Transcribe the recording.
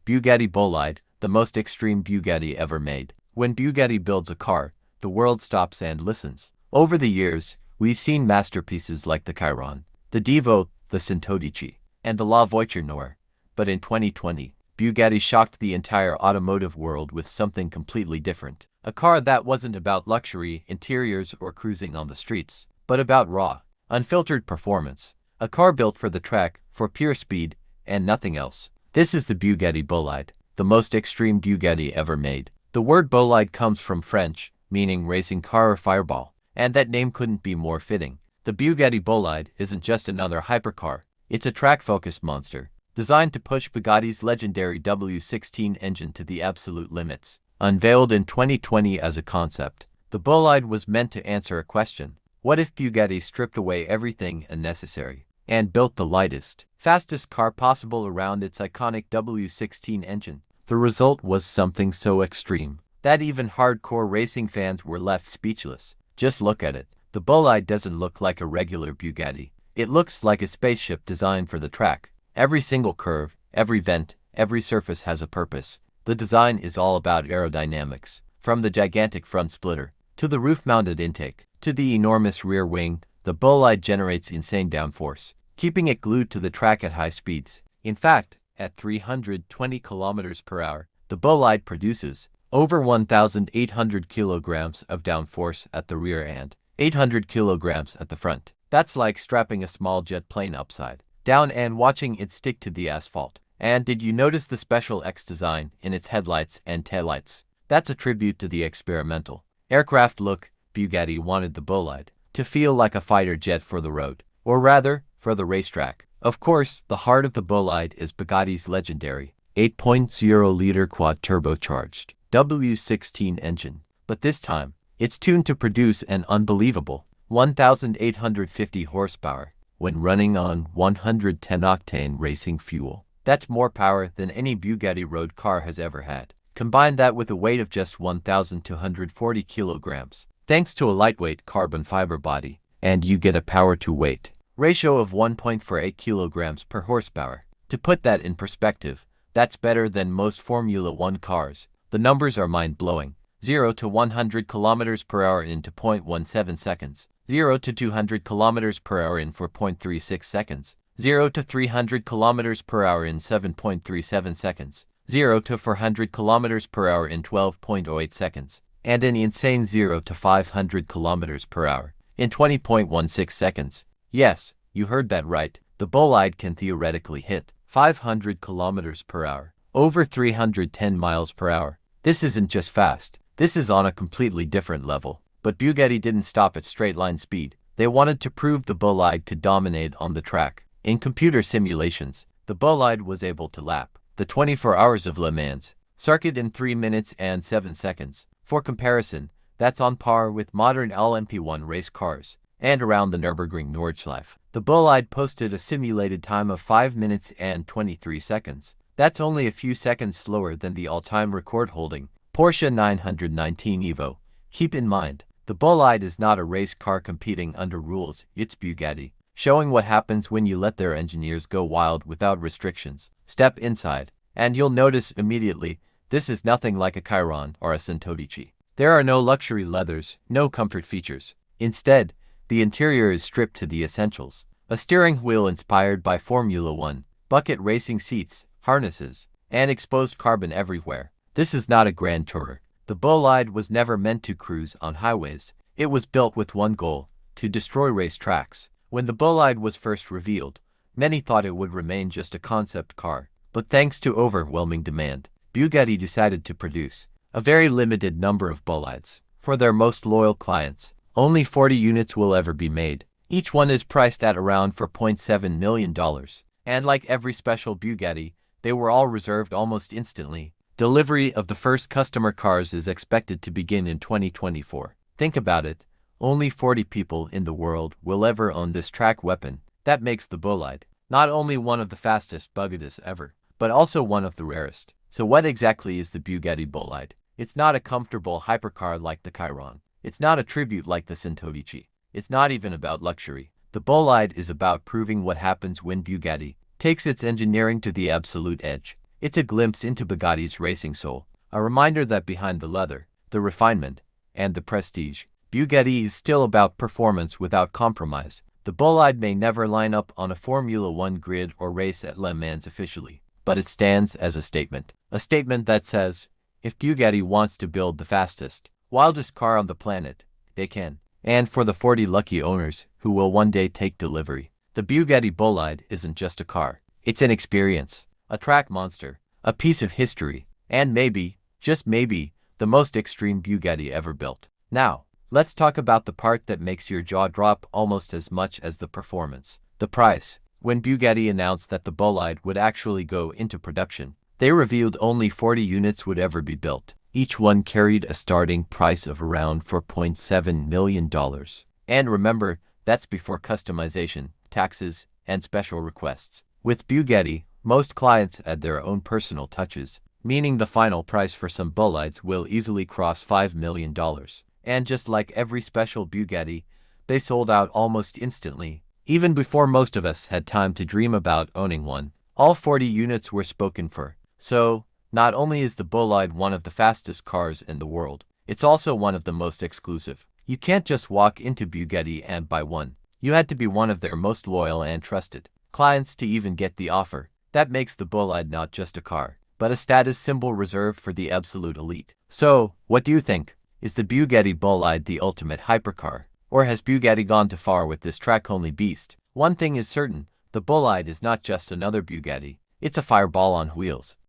Bugatti Bolide, the most extreme Bugatti ever made. When Bugatti builds a car, the world stops and listens. Over the years, we've seen masterpieces like the Chiron, the Divo, the Sintodici, and the La Voiture Noire. But in 2020, Bugatti shocked the entire automotive world with something completely different. A car that wasn't about luxury, interiors, or cruising on the streets, but about raw, unfiltered performance. A car built for the track, for pure speed, and nothing else. This is the Bugatti Bolide, the most extreme Bugatti ever made. The word Bolide comes from French, meaning racing car or fireball, and that name couldn't be more fitting. The Bugatti Bolide isn't just another hypercar, it's a track-focused monster, designed to push Bugatti's legendary W16 engine to the absolute limits. Unveiled in 2020 as a concept, the Bolide was meant to answer a question. What if Bugatti stripped away everything unnecessary and built the lightest, fastest car possible around its iconic W16 engine? The result was something so extreme that even hardcore racing fans were left speechless. Just look at it. The Bolide doesn't look like a regular Bugatti. It looks like a spaceship designed for the track. Every single curve, every vent, every surface has a purpose. The design is all about aerodynamics. From the gigantic front splitter, to the roof-mounted intake, to the enormous rear wing, the Bolide generates insane downforce, keeping it glued to the track at high speeds. In fact, at 320 kilometers per hour, the Bolide produces over 1,800 kilograms of downforce at the rear and 800 kilograms at the front. That's like strapping a small jet plane upside down and watching it stick to the asphalt. And did you notice the special X design in its headlights and taillights? That's a tribute to the experimental aircraft look. Bugatti wanted the Bolide to feel like a fighter jet for the road, or rather, for the racetrack. Of course, the heart of the Bolide is Bugatti's legendary 8.0-liter quad-turbocharged W16 engine. But this time, it's tuned to produce an unbelievable 1,850 horsepower when running on 110-octane racing fuel. That's more power than any Bugatti road car has ever had. Combine that with a weight of just 1,240 kilograms, thanks to a lightweight carbon fiber body, and you get a power-to-weight ratio of 1.48 kilograms per horsepower. To put that in perspective, that's better than most Formula One cars. The numbers are mind-blowing. 0 to 100 kilometers per hour in 2.17 seconds. 0 to 200 kilometers per hour in 4.36 seconds. 0 to 300 kilometers per hour in 7.37 seconds. 0 to 400 kilometers per hour in 12.08 seconds. And an insane 0 to 500 kilometers per hour in 20.16 seconds. Yes, you heard that right. The Bolide can theoretically hit 500 kilometers per hour, over 310 miles per hour. This isn't just fast. This is on a completely different level. But Bugatti didn't stop at straight-line speed. They wanted to prove the Bolide could dominate on the track. In computer simulations, the Bolide was able to lap the 24 hours of Le Mans circuit in 3 minutes and 7 seconds. For comparison, that's on par with modern LMP1 race cars. And around the Nürburgring Nordschleife, the Bolide posted a simulated time of 5 minutes and 23 seconds. That's only a few seconds slower than the all-time record-holding Porsche 919 Evo. Keep in mind, the Bolide is not a race car competing under rules, it's Bugatti, showing what happens when you let their engineers go wild without restrictions. Step inside, and you'll notice immediately, this is nothing like a Chiron or a Sintodici. There are no luxury leathers, no comfort features. Instead, the interior is stripped to the essentials. A steering wheel inspired by Formula One, bucket racing seats, harnesses, and exposed carbon everywhere. This is not a grand tourer. The Bolide was never meant to cruise on highways. It was built with one goal, to destroy race tracks. When the Bolide was first revealed, many thought it would remain just a concept car. But thanks to overwhelming demand, Bugatti decided to produce a very limited number of Bolides. For their most loyal clients, only 40 units will ever be made. Each one is priced at around $4.7 million. And like every special Bugatti, they were all reserved almost instantly. Delivery of the first customer cars is expected to begin in 2024. Think about it, only 40 people in the world will ever own this track weapon. That makes the Bolide not only one of the fastest Bugattis ever, but also one of the rarest. So what exactly is the Bugatti Bolide? It's not a comfortable hypercar like the Chiron. It's not a tribute like the Sintodici. It's not even about luxury. The Bolide is about proving what happens when Bugatti takes its engineering to the absolute edge. It's a glimpse into Bugatti's racing soul, a reminder that behind the leather, the refinement, and the prestige, Bugatti is still about performance without compromise. The Bolide may never line up on a Formula One grid or race at Le Mans officially, but it stands as a statement that says, if Bugatti wants to build the fastest, wildest car on the planet, they can. And for the 40 lucky owners who will one day take delivery, the Bugatti Bolide isn't just a car. It's an experience, a track monster, a piece of history, and maybe, just maybe, the most extreme Bugatti ever built. Now, let's talk about the part that makes your jaw drop almost as much as the performance: the price. When Bugatti announced that the Bolide would actually go into production, they revealed only 40 units would ever be built. Each one carried a starting price of around $4.7 million. And remember, that's before customization, taxes, and special requests. With Bugatti, most clients add their own personal touches, meaning the final price for some Bolides will easily cross $5 million. And just like every special Bugatti, they sold out almost instantly, even before most of us had time to dream about owning one. All 40 units were spoken for. So, not only is the Bolide one of the fastest cars in the world, it's also one of the most exclusive. You can't just walk into Bugatti and buy one. You had to be one of their most loyal and trusted clients to even get the offer. That makes the Bolide not just a car, but a status symbol reserved for the absolute elite. So, what do you think? Is the Bugatti Bolide the ultimate hypercar? Or has Bugatti gone too far with this track-only beast? One thing is certain, the Bolide is not just another Bugatti. It's a fireball on wheels.